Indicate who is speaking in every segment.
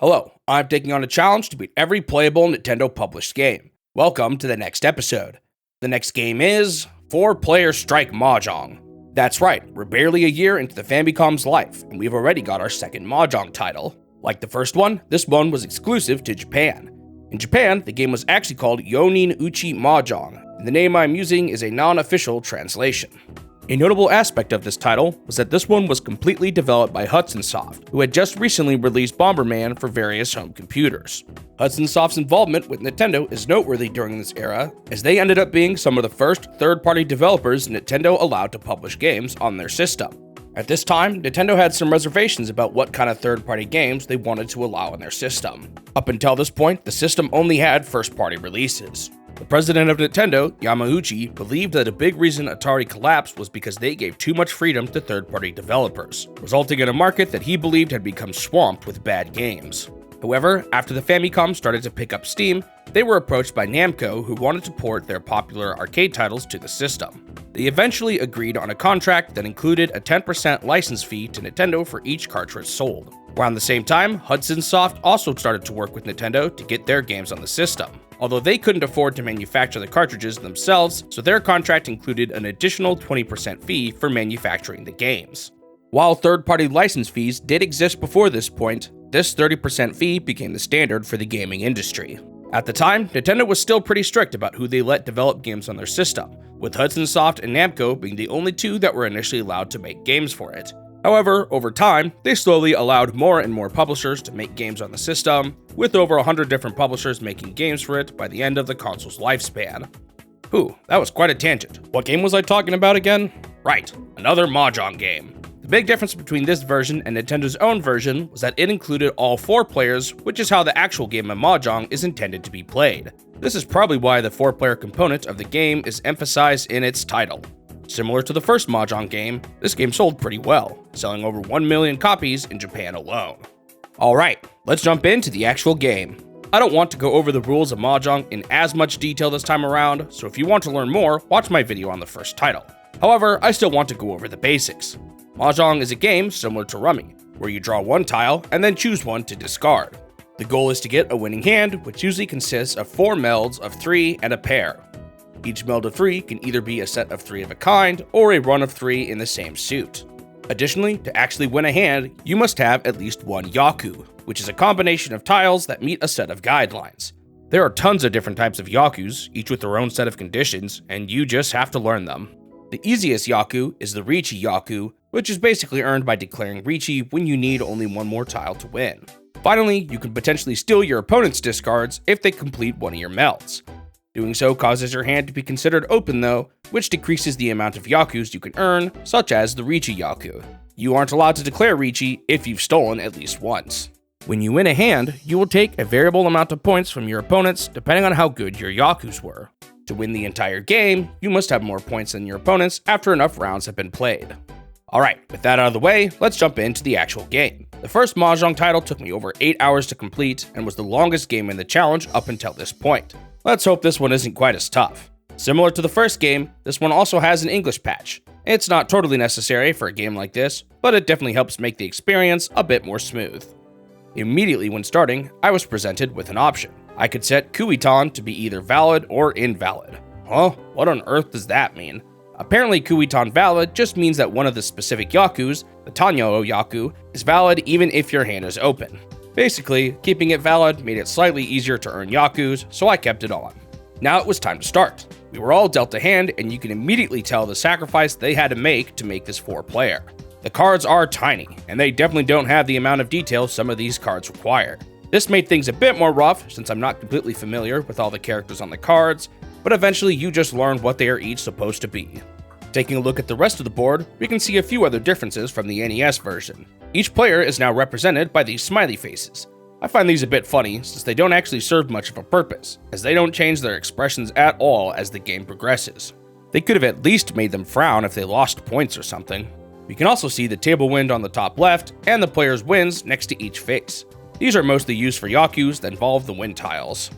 Speaker 1: Hello, I'm taking on a challenge to beat every playable Nintendo published game. Welcome to the next episode. The next game is 4-player Strike Mahjong. That's right, we're barely a year into the Famicom's life, and we've already got our second Mahjong title. Like the first one, this one was exclusive to Japan. In Japan, the game was actually called Nin Uchi Mahjong, and the name I'm using is a non-official translation. A notable aspect of this title was that this one was completely developed by Hudson Soft, who had just recently released Bomberman for various home computers. Hudson Soft's involvement with Nintendo is noteworthy during this era, as they ended up being some of the first third-party developers Nintendo allowed to publish games on their system. At this time, Nintendo had some reservations about what kind of third-party games they wanted to allow on their system. Up until this point, the system only had first-party releases. The president of Nintendo, Yamauchi, believed that a big reason Atari collapsed was because they gave too much freedom to third-party developers, resulting in a market that he believed had become swamped with bad games. However, after the Famicom started to pick up steam, they were approached by Namco, who wanted to port their popular arcade titles to the system. They eventually agreed on a contract that included a 10% license fee to Nintendo for each cartridge sold. Around the same time, Hudson Soft also started to work with Nintendo to get their games on the system, although they couldn't afford to manufacture the cartridges themselves, so their contract included an additional 20% fee for manufacturing the games. While third-party license fees did exist before this point, this 30% fee became the standard for the gaming industry. At the time, Nintendo was still pretty strict about who they let develop games on their system, with Hudson Soft and Namco being the only two that were initially allowed to make games for it. However, over time, they slowly allowed more and more publishers to make games on the system, with over 100 different publishers making games for it by the end of the console's lifespan. Ooh, that was quite a tangent. What game was I talking about again? Right, another Mahjong game. The big difference between this version and Nintendo's own version was that it included all 4 players, which is how the actual game of Mahjong is intended to be played. This is probably why the 4-player component of the game is emphasized in its title. Similar to the first Mahjong game, this game sold pretty well, selling over 1 million copies in Japan alone. Alright, let's jump into the actual game. I don't want to go over the rules of Mahjong in as much detail this time around, so if you want to learn more, watch my video on the first title. However, I still want to go over the basics. Mahjong is a game similar to Rummy, where you draw one tile and then choose one to discard. The goal is to get a winning hand, which usually consists of 4 melds of 3 and a pair. Each meld of 3 can either be a set of 3 of a kind, or a run of 3 in the same suit. Additionally, to actually win a hand, you must have at least one Yaku, which is a combination of tiles that meet a set of guidelines. There are tons of different types of Yakus, each with their own set of conditions, and you just have to learn them. The easiest Yaku is the Richi Yaku, which is basically earned by declaring Richi when you need only one more tile to win. Finally, you can potentially steal your opponent's discards if they complete one of your melds. Doing so causes your hand to be considered open though, which decreases the amount of Yakus you can earn, such as the Richi Yaku. You aren't allowed to declare Richi if you've stolen at least once. When you win a hand, you will take a variable amount of points from your opponents depending on how good your Yakus were. To win the entire game, you must have more points than your opponents after enough rounds have been played. Alright, with that out of the way, let's jump into the actual game. The first Mahjong title took me over 8 hours to complete and was the longest game in the challenge up until this point. Let's hope this one isn't quite as tough. Similar to the first game, this one also has an English patch. It's not totally necessary for a game like this, but it definitely helps make the experience a bit more smooth. Immediately when starting, I was presented with an option. I could set Kuitan to be either valid or invalid. Huh? What on earth does that mean? Apparently Kuitan valid just means that one of the specific Yakus, the Tanyo Yaku, is valid even if your hand is open. Basically, keeping it valid made it slightly easier to earn Yakus, so I kept it on. Now it was time to start. We were all dealt a hand, and you can immediately tell the sacrifice they had to make this 4-player. The cards are tiny, and they definitely don't have the amount of detail some of these cards require. This made things a bit more rough, since I'm not completely familiar with all the characters on the cards, but eventually you just learn what they are each supposed to be. Taking a look at the rest of the board, we can see a few other differences from the NES version. Each player is now represented by these smiley faces. I find these a bit funny since they don't actually serve much of a purpose, as they don't change their expressions at all as the game progresses. They could have at least made them frown if they lost points or something. We can also see the table wind on the top left and the player's wins next to each face. These are mostly used for Yakus that involve the wind tiles.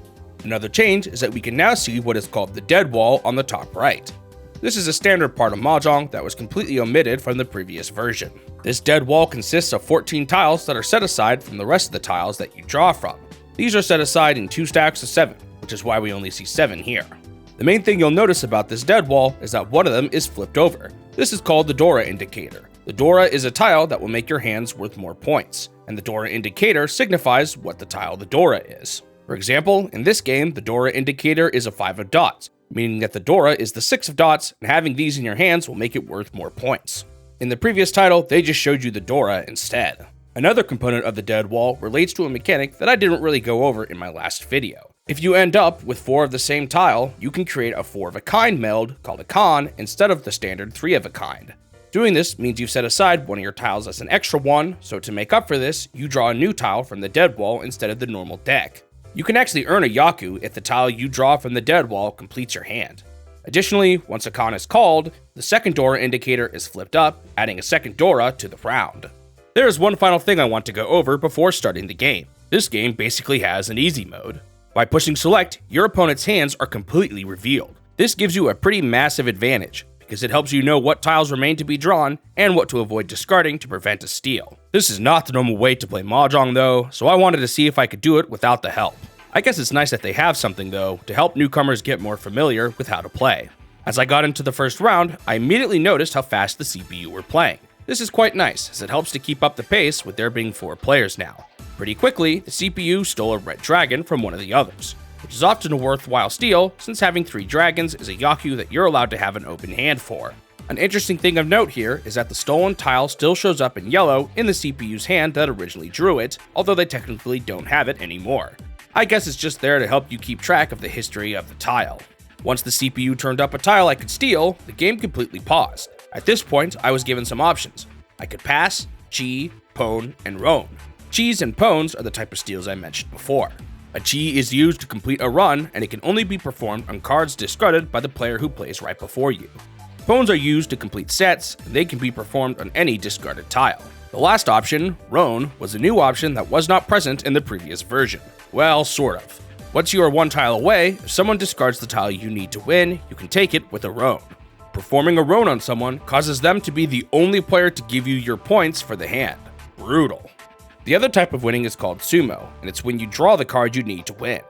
Speaker 1: Another change is that we can now see what is called the dead wall on the top right. This is a standard part of Mahjong that was completely omitted from the previous version. This dead wall consists of 14 tiles that are set aside from the rest of the tiles that you draw from. These are set aside in 2 stacks of 7, which is why we only see 7 here. The main thing you'll notice about this dead wall is that one of them is flipped over. This is called the Dora indicator. The Dora is a tile that will make your hands worth more points, and the Dora indicator signifies what the tile the Dora is. For example, in this game, the Dora indicator is a 5 of dots, meaning that the Dora is the 6 of dots, and having these in your hands will make it worth more points. In the previous title, they just showed you the Dora instead. Another component of the dead wall relates to a mechanic that I didn't really go over in my last video. If you end up with 4 of the same tile, you can create a 4 of a kind meld called a con instead of the standard 3 of a kind. Doing this means you've set aside one of your tiles as an extra one, so to make up for this, you draw a new tile from the dead wall instead of the normal deck. You can actually earn a Yaku if the tile you draw from the dead wall completes your hand. Additionally, once a con is called, the second Dora indicator is flipped up, adding a second Dora to the round. There is one final thing I want to go over before starting the game. This game basically has an easy mode. By pushing select, your opponent's hands are completely revealed. This gives you a pretty massive advantage, because it helps you know what tiles remain to be drawn and what to avoid discarding to prevent a steal. This is not the normal way to play Mahjong though, so I wanted to see if I could do it without the help. I guess it's nice that they have something though, to help newcomers get more familiar with how to play. As I got into the first round, I immediately noticed how fast the CPU were playing. This is quite nice, as it helps to keep up the pace with there being 4 players now. Pretty quickly, the CPU stole a red dragon from one of the others, which is often a worthwhile steal since having 3 dragons is a Yaku that you're allowed to have an open hand for. An interesting thing of note here is that the stolen tile still shows up in yellow in the CPU's hand that originally drew it, although they technically don't have it anymore. I guess it's just there to help you keep track of the history of the tile. Once the CPU turned up a tile I could steal, the game completely paused. At this point, I was given some options. I could pass, Chi, Pwn, and Roan. Chis and Pwns are the type of steals I mentioned before. A Chi is used to complete a run, and it can only be performed on cards discarded by the player who plays right before you. Pwns are used to complete sets, and they can be performed on any discarded tile. The last option, Roan, was a new option that was not present in the previous version. Well, sort of. Once you are 1 tile away, if someone discards the tile you need to win, you can take it with a Roan. Performing a Roan on someone causes them to be the only player to give you your points for the hand. Brutal. The other type of winning is called Sumo, and it's when you draw the card you need to win.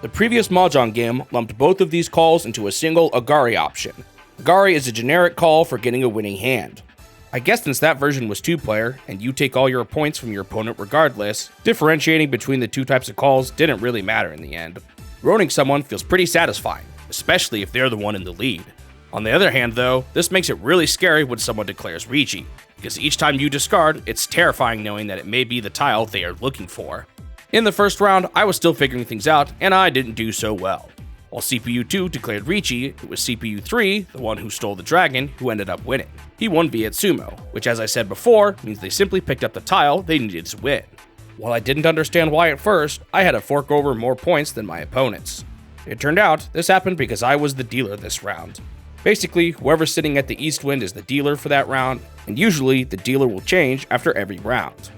Speaker 1: The previous Mahjong game lumped both of these calls into a single Agari option. Agari is a generic call for getting a winning hand. I guess since that version was 2-player, and you take all your points from your opponent regardless, differentiating between the 2 types of calls didn't really matter in the end. Roaning someone feels pretty satisfying, especially if they're the one in the lead. On the other hand though, this makes it really scary when someone declares Riichi, because each time you discard, it's terrifying knowing that it may be the tile they are looking for. In the first round, I was still figuring things out, and I didn't do so well. While CPU 2 declared Riichi, it was CPU 3, the one who stole the dragon, who ended up winning. He won via Sumo, which as I said before, means they simply picked up the tile they needed to win. While I didn't understand why at first, I had to fork over more points than my opponents. It turned out, this happened because I was the dealer this round. Basically, whoever's sitting at the east wind is the dealer for that round, and usually the dealer will change after every round.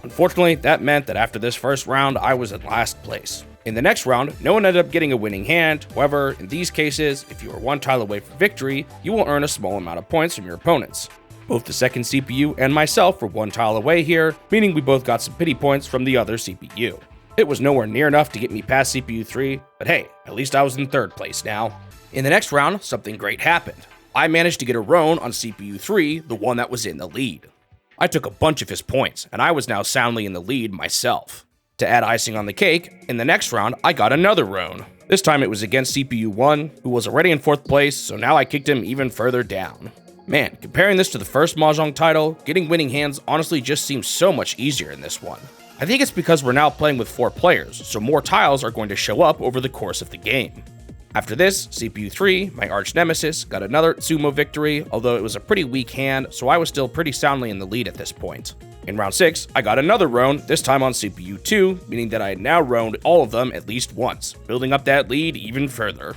Speaker 1: Unfortunately, that meant that after this first round, I was in last place. In the next round, no one ended up getting a winning hand. However, in these cases, if you are 1 tile away from victory, you will earn a small amount of points from your opponents. Both the second CPU and myself were 1 tile away here, meaning we both got some pity points from the other CPU. It was nowhere near enough to get me past CPU 3, but hey, at least I was in 3rd place now. In the next round, something great happened. I managed to get a Roan on CPU 3, the one that was in the lead. I took a bunch of his points, and I was now soundly in the lead myself. To add icing on the cake, in the next round, I got another Roan. This time it was against CPU 1, who was already in 4th place, so now I kicked him even further down. Man, comparing this to the first Mahjong title, getting winning hands honestly just seems so much easier in this one. I think it's because we're now playing with 4 players, so more tiles are going to show up over the course of the game. After this, CPU 3, my arch nemesis, got another Sumo victory, although it was a pretty weak hand, so I was still pretty soundly in the lead at this point. In round 6, I got another Roan, this time on CPU 2, meaning that I had now roaned all of them at least once, building up that lead even further.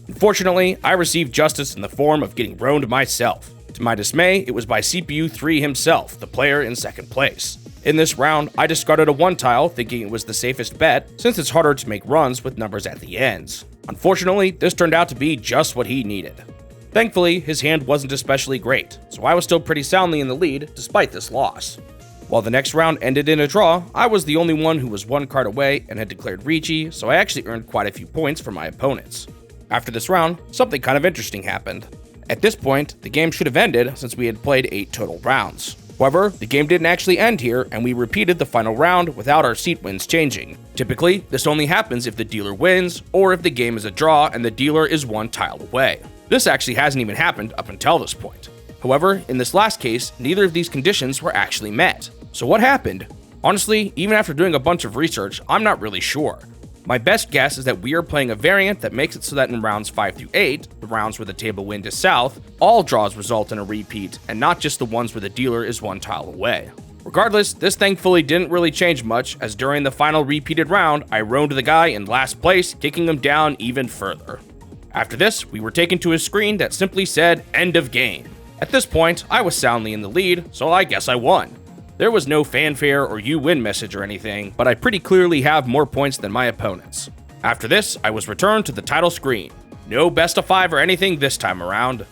Speaker 1: Unfortunately, I received justice in the form of getting roaned myself. To my dismay, it was by CPU 3 himself, the player in 2nd place. In this round, I discarded a 1 tile, thinking it was the safest bet, since it's harder to make runs with numbers at the ends. Unfortunately, this turned out to be just what he needed. Thankfully, his hand wasn't especially great, so I was still pretty soundly in the lead despite this loss. While the next round ended in a draw, I was the only one who was one card away and had declared Ricci, so I actually earned quite a few points for my opponents. After this round, something kind of interesting happened. At this point, the game should have ended since we had played 8 total rounds. However, the game didn't actually end here, and we repeated the final round without our seat wins changing. Typically, this only happens if the dealer wins, or if the game is a draw and the dealer is one tile away. This actually hasn't even happened up until this point. However, in this last case, neither of these conditions were actually met. So what happened? Honestly, even after doing a bunch of research, I'm not really sure. My best guess is that we are playing a variant that makes it so that in rounds 5 through 8, the rounds where the table wind is south, all draws result in a repeat, and not just the ones where the dealer is one tile away. Regardless, this thankfully didn't really change much, as during the final repeated round, I roamed the guy in last place, kicking him down even further. After this, we were taken to a screen that simply said, "End of game." At this point, I was soundly in the lead, so I guess I won. There was no fanfare or "you win" message or anything, but I pretty clearly have more points than my opponents. After this, I was returned to the title screen. No best of 5 or anything this time around.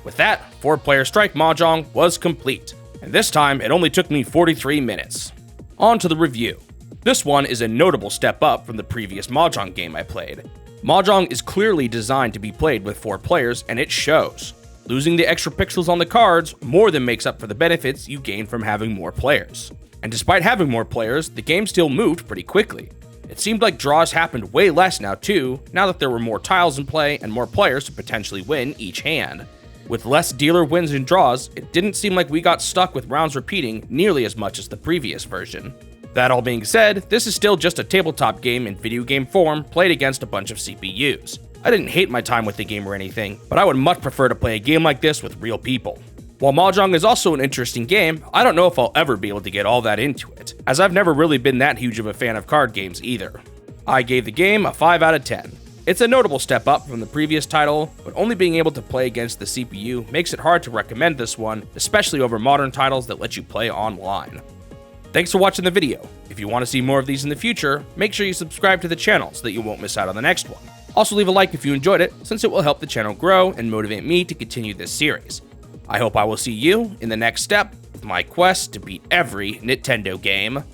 Speaker 1: With that, 4-player Strike Mahjong was complete, and this time it only took me 43 minutes. On to the review. This one is a notable step up from the previous Mahjong game I played. Mahjong is clearly designed to be played with 4 players, and it shows. Losing the extra pixels on the cards more than makes up for the benefits you gain from having more players. And despite having more players, the game still moved pretty quickly. It seemed like draws happened way less now too, now that there were more tiles in play and more players to potentially win each hand. With less dealer wins and draws, it didn't seem like we got stuck with rounds repeating nearly as much as the previous version. That all being said, this is still just a tabletop game in video game form played against a bunch of CPUs. I didn't hate my time with the game or anything, but I would much prefer to play a game like this with real people. While Mahjong is also an interesting game, I don't know if I'll ever be able to get all that into it, as I've never really been that huge of a fan of card games either. I gave the game a 5 out of 10. It's a notable step up from the previous title, but only being able to play against the CPU makes it hard to recommend this one, especially over modern titles that let you play online. Thanks for watching the video. If you want to see more of these in the future, make sure you subscribe to the channel so that you won't miss out on the next one. Also leave a like if you enjoyed it, since it will help the channel grow and motivate me to continue this series. I hope I will see you in the next step with my quest to beat every Nintendo game.